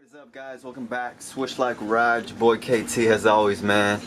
What is up, guys? Welcome back. Swish Like Ride, your boy KT as always, man.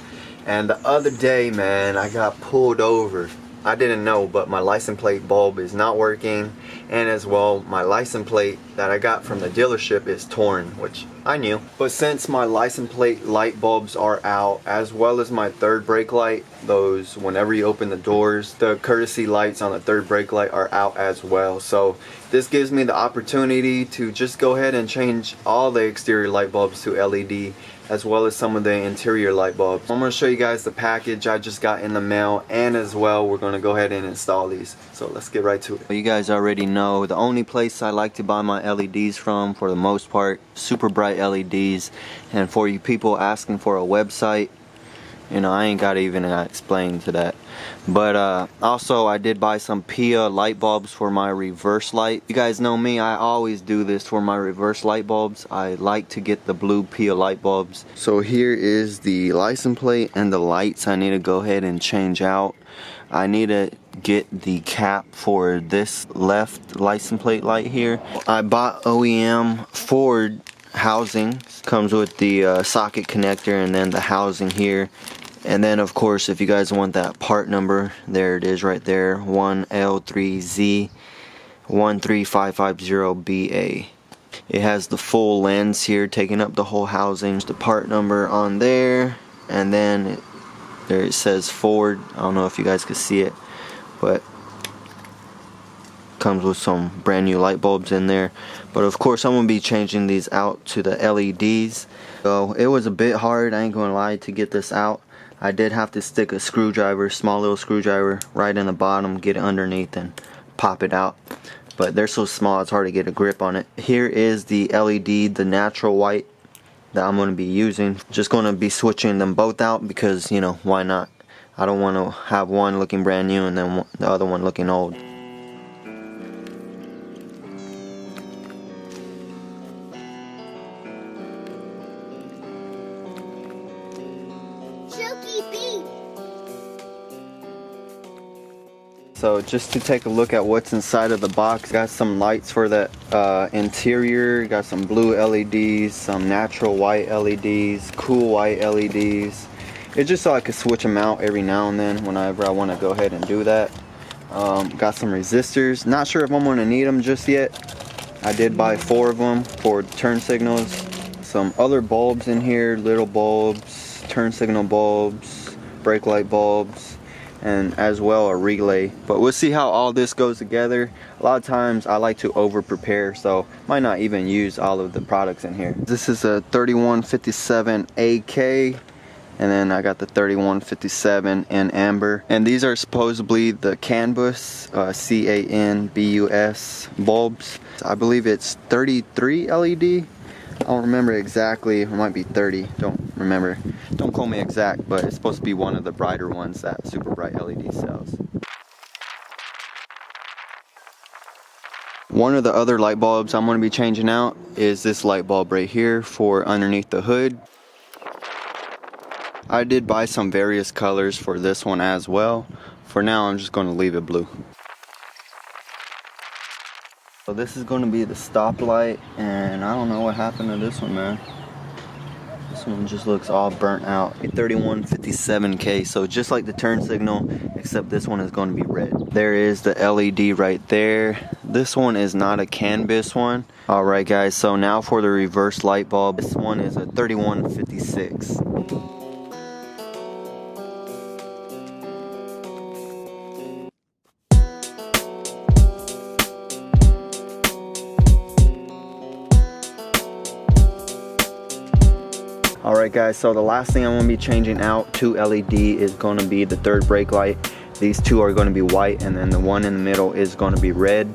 And the other day, man, I got pulled over. I didn't know, but my license plate bulb is not working, and as well my license plate that I got from the dealership is torn, which I knew. But since my license plate light bulbs are out, as well as my third brake light, those whenever you open the doors, the courtesy lights on the third brake light are out as well. So this gives me the opportunity to just go ahead and change all the exterior light bulbs to LED, as well as some of the interior light bulbs. I'm going to show you guys the package I just got in the mail, and as well we're going to go ahead and install these. So let's get right to it. You guys already know the only place I like to buy my LEDs from, for the most part, SuperBrightLEDs. And for you people asking for a website, you know, I ain't got to even explain to that. But also I did buy some PIA light bulbs for my reverse light. You guys know me, I always do this for my reverse light bulbs. I like to get the blue PIA light bulbs. So here is the license plate and the lights I need to go ahead and change out. I need to get the cap for this left license plate light here. I bought OEM Ford housing. Comes with the socket connector and then the housing here. And then of course, if you guys want that part number, there it is right there, 1L3Z13550BA. It has the full lens here taking up the whole housing. The part number on there, and then there it says Ford. I don't know if you guys can see it, but comes with some brand new light bulbs in there. But of course I'm gonna be changing these out to the LEDs. So it was a bit hard, I ain't gonna lie, to get this out. I did have to stick a screwdriver, small little screwdriver, right in the bottom, get it underneath and pop it out. But they're so small it's hard to get a grip on it. Here is the LED, the natural white that I'm going to be using. Just going to be switching them both out because, you know, why not? I don't want to have one looking brand new and then the other one looking old. Chuki beat. So just to take a look at what's inside of the box, got some lights for the interior, got some blue LEDs, some natural white LEDs, cool white LEDs. It's just so I could switch them out every now and then whenever I want to go ahead and do that. Got some resistors, not sure if I'm going to need them just yet. I did buy 4 of them for turn signals. Some other bulbs in here, little bulbs, turn signal bulbs, brake light bulbs, and as well a relay. But we'll see how all this goes together. A lot of times I like to over prepare, so might not even use all of the products in here. This is a 3157 AK, and then I got the 3157 in amber, and these are supposedly the CAN bus, CANBUS bulbs. I believe it's 33 LED. I don't remember exactly, it might be 30, don't remember. Don't quote me exact, but it's supposed to be one of the brighter ones that SuperBrightLED sells. One of the other light bulbs I'm going to be changing out is this light bulb right here for underneath the hood. I did buy some various colors for this one as well. For now I'm just going to leave it blue. So this is going to be the stoplight, and I don't know what happened to this one, man. This one just looks all burnt out. A 3157K, so just like the turn signal, except this one is going to be red. There is the LED right there. This one is not a CAN bus one. Alright guys, so now for the reverse light bulb. This one is a 3156. Alright guys, so the last thing I'm going to be changing out to LED is going to be the third brake light. These two are going to be white, and then the one in the middle is going to be red.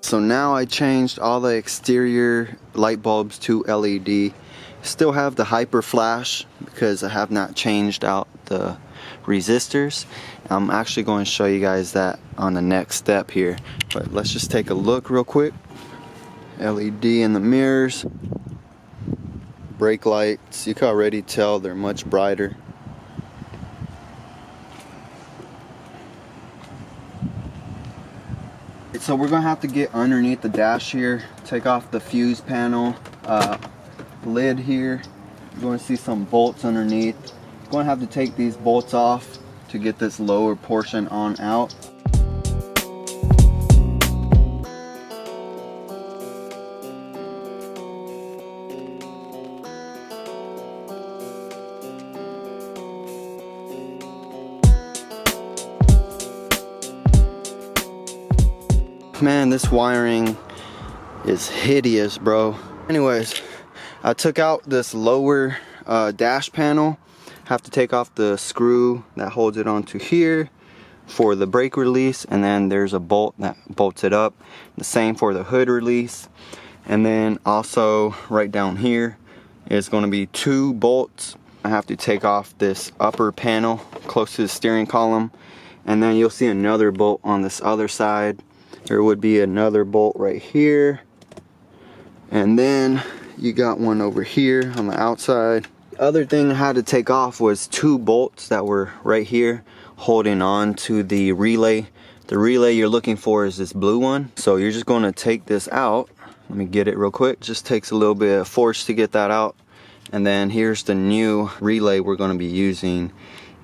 So now I changed all the exterior light bulbs to LED. Still have the hyper flash because I have not changed out the resistors. I'm actually going to show you guys that on the next step here, but let's just take a look real quick. LED in the mirrors, brake lights, you can already tell they're much brighter. so we're gonna have to get underneath the dash here, take off the fuse panel lid here. You're going to see some bolts underneath. You're going to have to take these bolts off to get this lower portion on out. Man, this wiring is hideous, bro. Anyways, I took out this lower dash panel. Have to take off the screw that holds it onto here for the brake release, and then there's a bolt that bolts it up. The same for the hood release. And then also right down here is going to be 2 bolts. I have to take off this upper panel close to the steering column, and then you'll see another bolt on this other side. There would be another bolt right here, and then you got one over here on the outside. The other thing I had to take off was 2 bolts that were right here holding on to the relay. The relay you're looking for is this blue one. So you're just going to take this out. Let me get it real quick. Just takes a little bit of force to get that out. And then here's the new relay we're going to be using,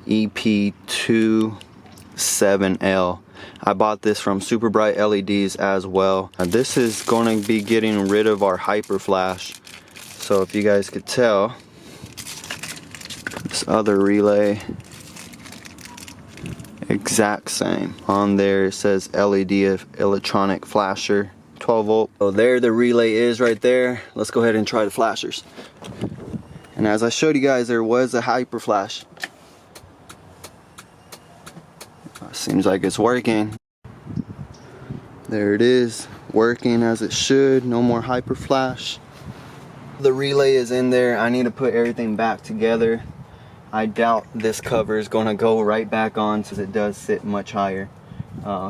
EP27L. I bought this from SuperBrightLEDs as well. This is going to be getting rid of our hyper flash. So if you guys could tell, this other relay, exact same. On there it says LED electronic flasher, 12 volt. So there the relay is right there. Let's go ahead and try the flashers. And as I showed you guys, there was a hyper flash. Seems like it's working. There it is, working as it should. No more hyper flash. The relay is in there. I need to put everything back together. I doubt this cover is going to go right back on, since it does sit much higher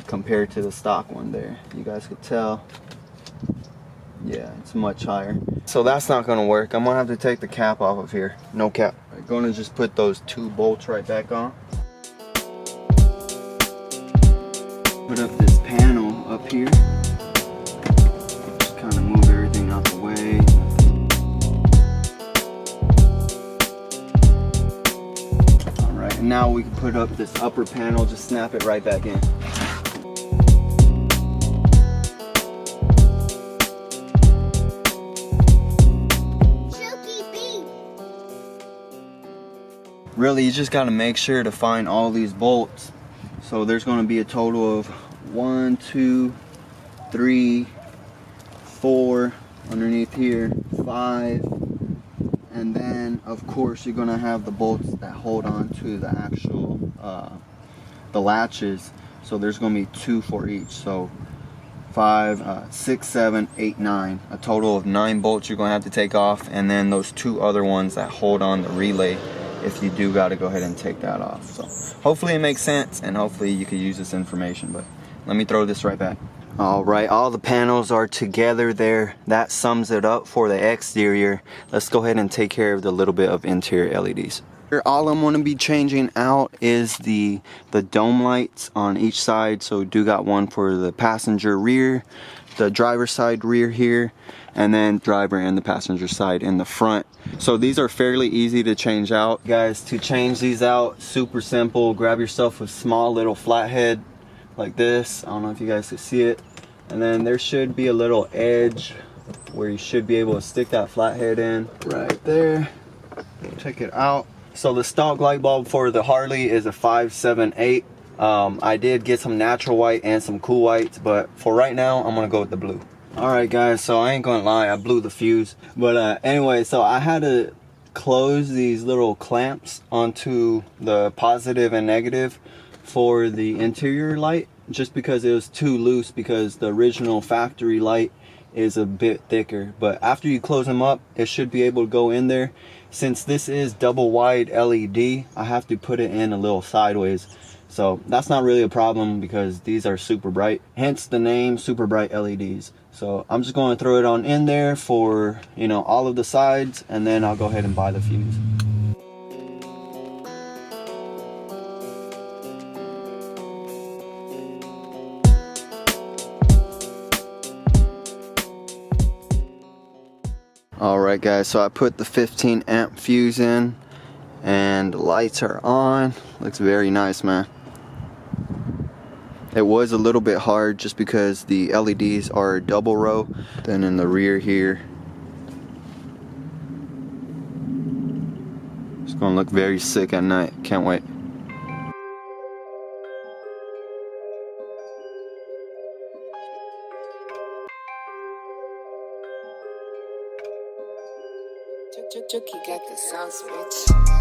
compared to the stock one there. You guys could tell. Yeah, it's much higher. So that's not going to work. I'm going to have to take the cap off of here. No cap. I'm going to just put those 2 bolts right back on. Put up this panel up here. Just kind of move everything out the way. Alright, and now we can put up this upper panel, just snap it right back in. Really, you just got to make sure to find all these bolts. So there's going to be a total of 1, 2, 3, 4 underneath here, 5, and then of course you're going to have the bolts that hold on to the actual the latches. So there's going to be 2 for each. So 5, 6, 7, 8, 9. A total of 9 bolts you're going to have to take off, and then those 2 other ones that hold on the relay, if you do got to go ahead and take that off. So hopefully it makes sense, and hopefully you could use this information. But let me throw this right back. All right, all the panels are together there. That sums it up for the exterior. Let's go ahead and take care of the little bit of interior LEDs. All I'm going to be changing out is the dome lights on each side. So do got one for the passenger rear, the driver side rear here, and then driver and the passenger side in the front. So these are fairly easy to change out. Guys, to change these out, super simple. Grab yourself a small little flathead like this. I don't know if you guys can see it. And then there should be a little edge where you should be able to stick that flathead in right there. Take it out. So the stock light bulb for the Harley is a 578. I did get some natural white and some cool whites, but for right now I'm gonna go with the blue. Alright guys, so I ain't gonna lie, I blew the fuse. But anyway, so I had to close these little clamps onto the positive and negative for the interior light, just because it was too loose, because the original factory light is a bit thicker. But after you close them up, it should be able to go in there. Since this is double wide LED, I have to put it in a little sideways. So that's not really a problem because these are super bright, hence the name Super Bright LEDs. So I'm just going to throw it on in there for, you know, all of the sides, and then I'll go ahead and buy the fuse. Alright guys, so I put the 15 amp fuse in and the lights are on. Looks very nice, man. It was a little bit hard just because the LEDs are double row. Then in the rear here, it's gonna look very sick at night. Can't wait. Chuki got the sauce, bitch.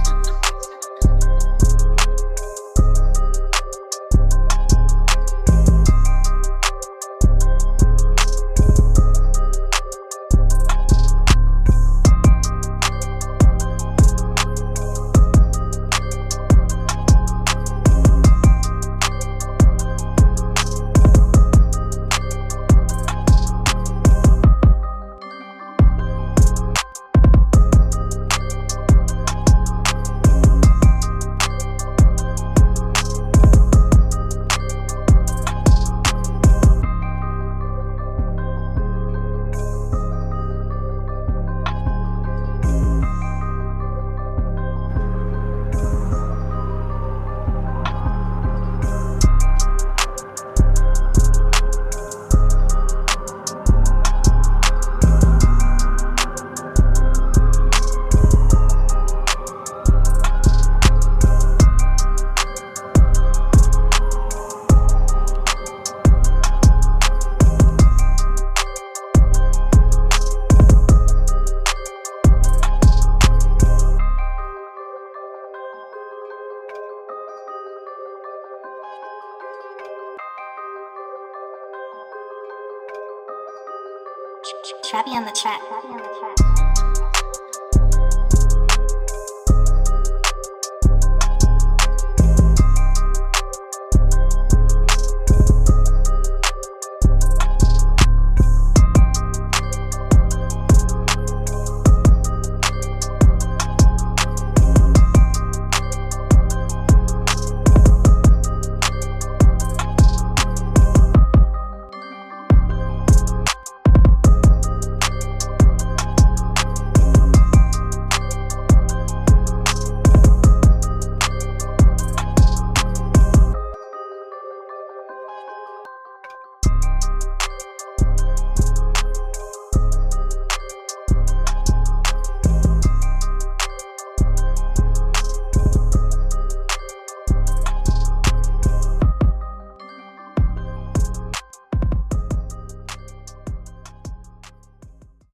Trappy on the track.